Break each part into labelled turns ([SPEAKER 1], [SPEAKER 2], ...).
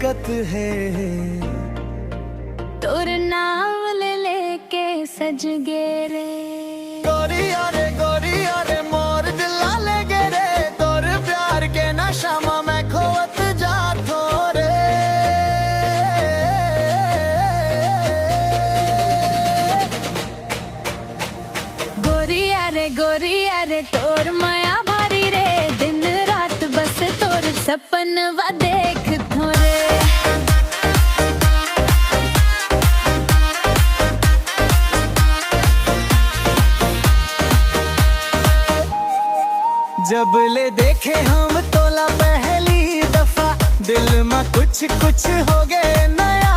[SPEAKER 1] हरकत है।
[SPEAKER 2] तोर नाम लेके सज गे रे
[SPEAKER 1] गोरिया रे मोर दिला ले गे रे, तोर प्यार के नशा में मैं खोवत जातो रे।
[SPEAKER 2] गोरिया रे तोर माया भारी रे, दिन रात बस तोर सपनवा देख थोरे।
[SPEAKER 1] जब ले देखे हम तोला पहली दफा, दिल में कुछ कुछ हो गए नया।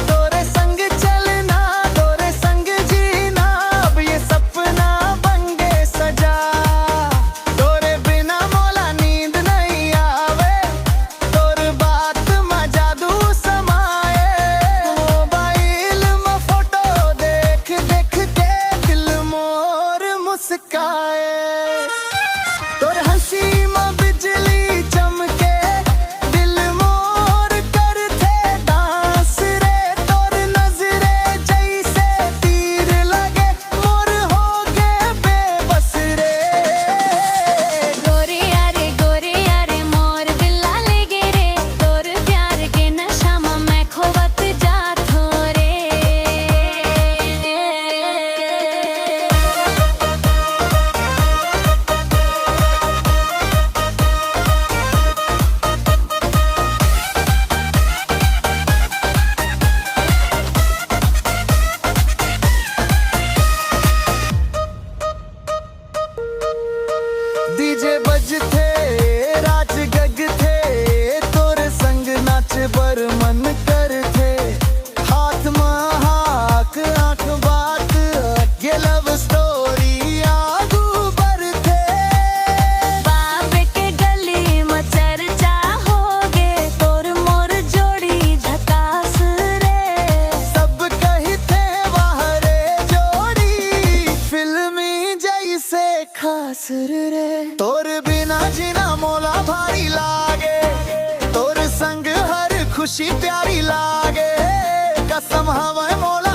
[SPEAKER 1] तोरे संग चलना, तोरे संग जीना, अब ये सपना बन गए सजा। तोरे बिना मोला नींद नहीं आवे, तोर बात में जादू समाए। मोबाइल में फोटो देख देख के दिल मोर मुस्काए। तोर हंसी में बिजली चमके, दिल मोर करते डांस रे। तोर नजरे जैसे तीर लगे, मोर हो गए बेबस रे।
[SPEAKER 2] गोरिया रे मोर दिला ले गे रे, तोर प्यार के नशा में मैं खोवत जातो रे।
[SPEAKER 1] डीजे बजथे राज गग थे, तोर संग नाच बर मन कर थे। हाथ में हाक आंख बात, ये लव स्टोरी आगू बर थे।
[SPEAKER 2] बाप के गली में चर्चा हो गे, तोर मोर जोड़ी झकास रे।
[SPEAKER 1] सब कही थे बाहरे जोड़ी, फिल्मी जैसे खास रे। तोर बिना जीना मोला भारी लागे, तोर संग हर खुशी प्यारी लागे। कसम हवे मोला